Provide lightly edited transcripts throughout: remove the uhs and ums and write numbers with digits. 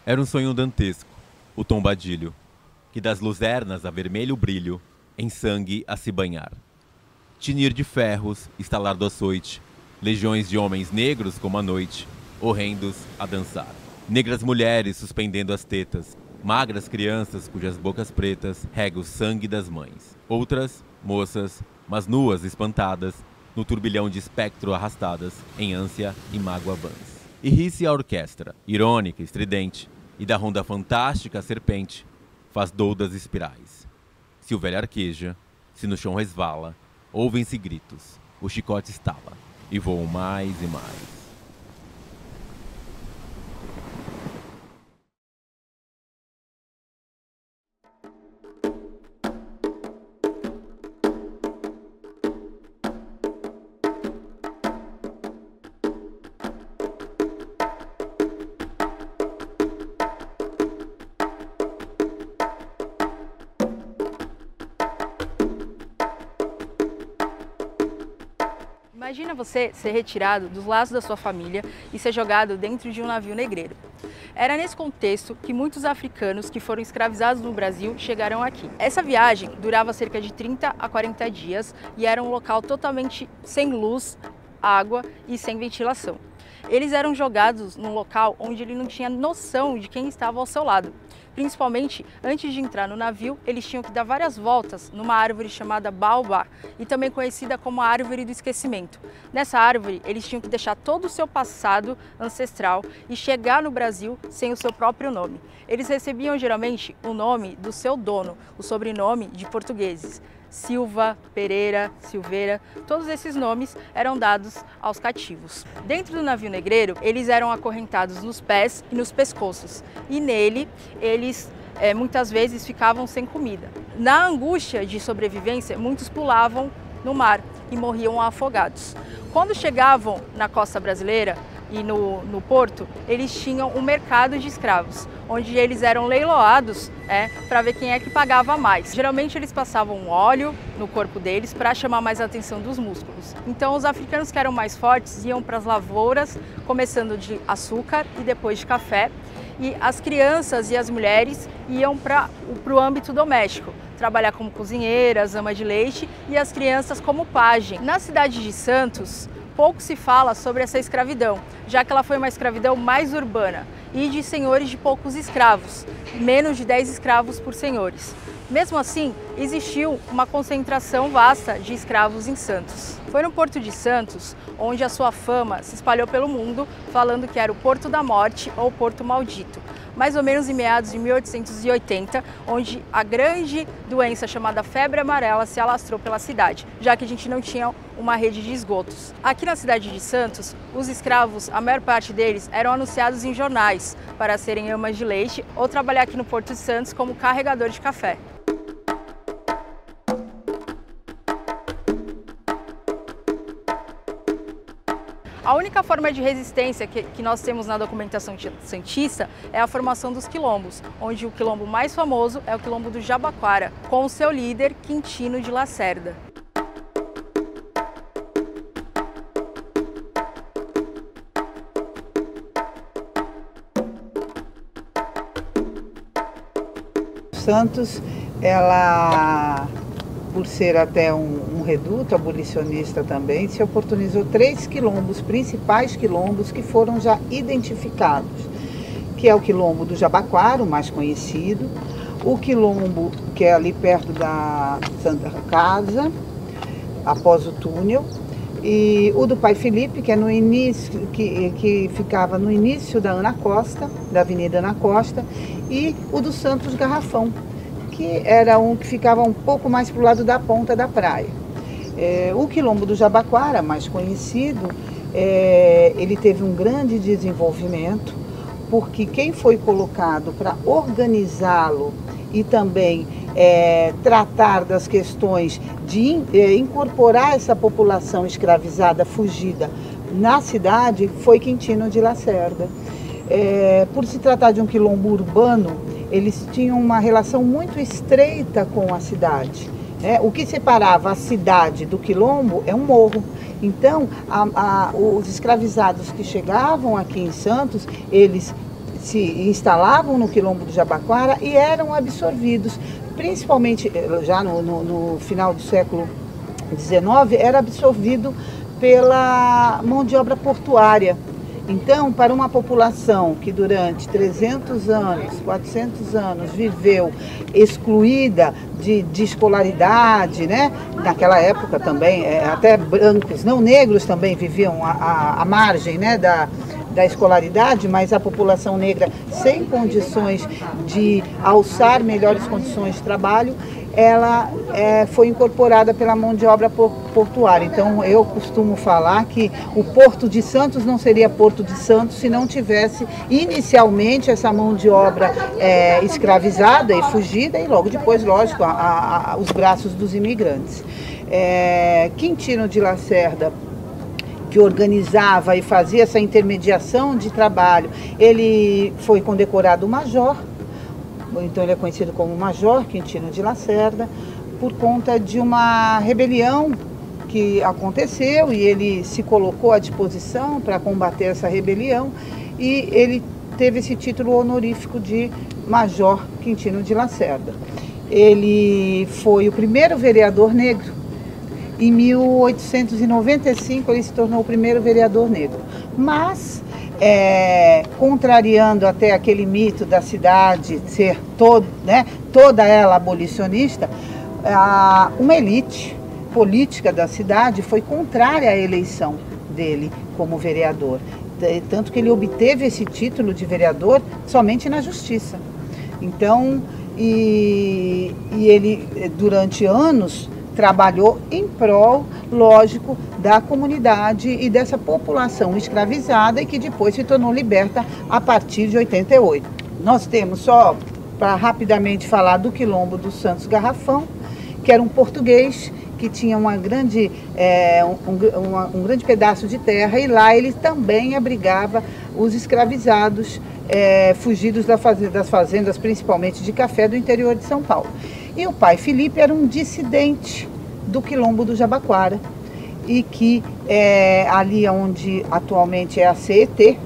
Era um sonho dantesco, o tombadilho, que das luzernas a vermelho brilho, em sangue a se banhar. Tinir de ferros, estalar do açoite, legiões de homens negros como a noite, horrendos a dançar. Negras mulheres suspendendo as tetas, magras crianças cujas bocas pretas rega o sangue das mães. Outras, moças, mas nuas espantadas, no turbilhão de espectro arrastadas, em ânsia e mágoa vãs. E ri-se a orquestra, irônica, estridente, e da ronda fantástica a serpente faz doudas espirais. Se o velho arqueja, se no chão resvala, ouvem-se gritos, o chicote estala, e voam mais e mais. Imagina você ser retirado dos laços da sua família e ser jogado dentro de um navio negreiro. Era nesse contexto que muitos africanos que foram escravizados no Brasil chegaram aqui. Essa viagem durava cerca de 30 a 40 dias e era um local totalmente sem luz, água e sem ventilação. Eles eram jogados num local onde ele não tinha noção de quem estava ao seu lado. Principalmente, antes de entrar no navio, eles tinham que dar várias voltas numa árvore chamada baobá, e também conhecida como a árvore do esquecimento. Nessa árvore, eles tinham que deixar todo o seu passado ancestral e chegar no Brasil sem o seu próprio nome. Eles recebiam geralmente o nome do seu dono, o sobrenome de portugueses. Silva, Pereira, Silveira, todos esses nomes eram dados aos cativos. Dentro do navio negreiro, eles eram acorrentados nos pés e nos pescoços, e nele eles muitas vezes ficavam sem comida. Na angústia de sobrevivência, muitos pulavam no mar e morriam afogados. Quando chegavam na costa brasileira e no porto, eles tinham um mercado de escravos, onde eles eram leiloados para ver quem é que pagava mais. Geralmente eles passavam um óleo no corpo deles para chamar mais a atenção dos músculos. Então os africanos que eram mais fortes iam para as lavouras, começando de açúcar e depois de café, e as crianças e as mulheres iam para o âmbito doméstico, trabalhar como cozinheiras, ama de leite, e as crianças como pajem. Na cidade de Santos, pouco se fala sobre essa escravidão, já que ela foi uma escravidão mais urbana e de senhores de poucos escravos, menos de 10 escravos por senhores. Mesmo assim, existiu uma concentração vasta de escravos em Santos. Foi no Porto de Santos onde a sua fama se espalhou pelo mundo, falando que era o Porto da Morte ou Porto Maldito. Mais ou menos em meados de 1880, onde a grande doença chamada febre amarela se alastrou pela cidade, já que a gente não tinha uma rede de esgotos. Aqui na cidade de Santos, os escravos, a maior parte deles, eram anunciados em jornais para serem amas de leite ou trabalhar aqui no Porto de Santos como carregador de café. A única forma de resistência que nós temos na documentação santista é a formação dos quilombos, onde o quilombo mais famoso é o quilombo do Jabaquara, com o seu líder Quintino de Lacerda. Santos, ela, por ser até um reduto abolicionista também, se oportunizou 3 quilombos, principais quilombos que foram já identificados, que é o quilombo do Jabaquara, o mais conhecido, o quilombo que é ali perto da Santa Casa, após o túnel, e o do Pai Felipe, que é no início, que ficava no início da Ana Costa, da Avenida Ana Costa, e o do Santos Garrafão, que era um que ficava um pouco mais para o lado da ponta da praia. O quilombo do Jabaquara, mais conhecido, ele teve um grande desenvolvimento, porque quem foi colocado para organizá-lo e também tratar das questões de incorporar essa população escravizada, fugida, na cidade, foi Quintino de Lacerda. Por se tratar de um quilombo urbano, eles tinham uma relação muito estreita com a cidade. O que separava a cidade do quilombo é um morro. Então, os escravizados que chegavam aqui em Santos, eles se instalavam no quilombo do Jabaquara e eram absorvidos, principalmente já no final do século XIX, era absorvido pela mão de obra portuária. Então, para uma população que durante 300 anos, 400 anos viveu excluída de escolaridade, né? Naquela época também, até brancos, não negros também viviam à margem, né, da escolaridade, mas a população negra sem condições de alçar melhores condições de trabalho, ela foi incorporada pela mão de obra portuária. Então eu costumo falar que o Porto de Santos não seria Porto de Santos se não tivesse inicialmente essa mão de obra escravizada e fugida, e logo depois, lógico, os braços dos imigrantes. Quintino de Lacerda, que organizava e fazia essa intermediação de trabalho, ele foi condecorado major. Então ele é conhecido como Major Quintino de Lacerda, por conta de uma rebelião que aconteceu e ele se colocou à disposição para combater essa rebelião, e ele teve esse título honorífico de Major Quintino de Lacerda. Ele foi o primeiro vereador negro. Em 1895 ele se tornou o primeiro vereador negro. Mas contrariando até aquele mito da cidade ser toda ela abolicionista, uma elite política da cidade foi contrária à eleição dele como vereador, tanto que ele obteve esse título de vereador somente na justiça. Então, e ele durante anos trabalhou em prol, lógico, da comunidade e dessa população escravizada e que depois se tornou liberta a partir de 88. Nós temos, só para rapidamente falar, do quilombo do Santos Garrafão, que era um português que tinha um grande pedaço de terra, e lá ele também abrigava os escravizados fugidos das fazendas, principalmente de café, do interior de São Paulo. E o pai Felipe era um dissidente do quilombo do Jabaquara, e que ali onde atualmente é a CET,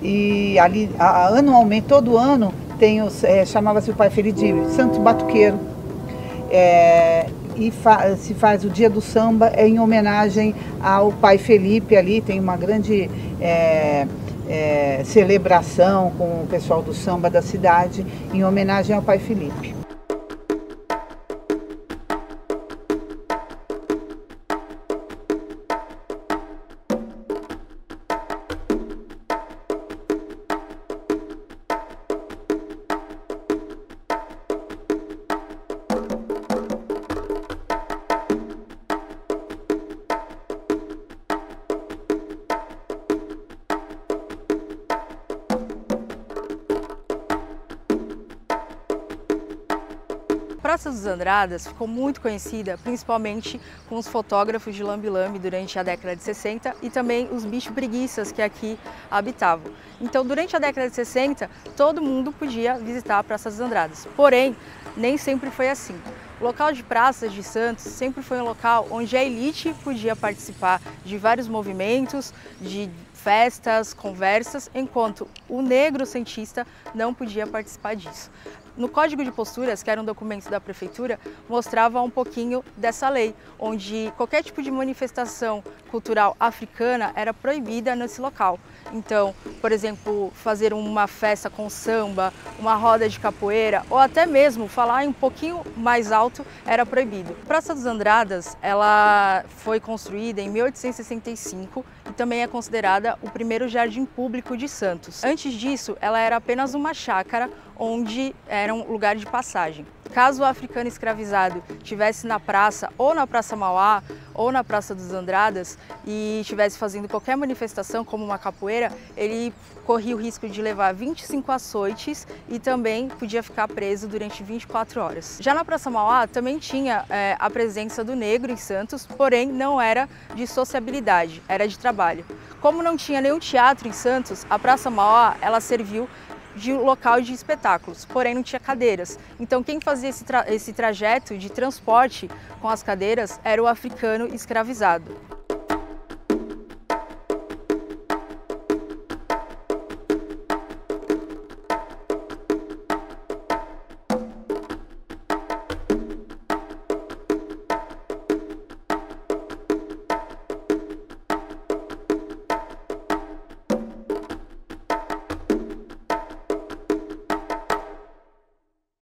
e ali anualmente, todo ano, chamava-se o pai Felipe de Santo Batuqueiro, e se faz o dia do samba em homenagem ao pai Felipe. Ali tem uma grande celebração com o pessoal do samba da cidade em homenagem ao pai Felipe. A Praça dos Andradas ficou muito conhecida, principalmente com os fotógrafos de lambe-lambe durante a década de 60 e também os bichos preguiças que aqui habitavam. Então, durante a década de 60, todo mundo podia visitar a Praça dos Andradas. Porém, nem sempre foi assim. O local de praças de Santos sempre foi um local onde a elite podia participar de vários movimentos, de festas, conversas, enquanto o negro cientista não podia participar disso. No Código de Posturas, que era um documento da prefeitura, mostrava um pouquinho dessa lei, onde qualquer tipo de manifestação cultural africana era proibida nesse local. Então, por exemplo, fazer uma festa com samba, uma roda de capoeira, ou até mesmo falar um pouquinho mais alto era proibido. A Praça dos Andradas, ela foi construída em 1865 e também é considerada o primeiro jardim público de Santos. Antes disso, ela era apenas uma chácara onde era um lugar de passagem. Caso o africano escravizado estivesse na praça, ou na Praça Mauá, ou na Praça dos Andradas, e estivesse fazendo qualquer manifestação, como uma capoeira, ele corria o risco de levar 25 açoites e também podia ficar preso durante 24 horas. Já na Praça Mauá também tinha a presença do negro em Santos, porém não era de sociabilidade, era de trabalho. Como não tinha nenhum teatro em Santos, a Praça Mauá ela serviu de local de espetáculos, porém não tinha cadeiras. Então quem fazia esse trajeto de transporte com as cadeiras era o africano escravizado.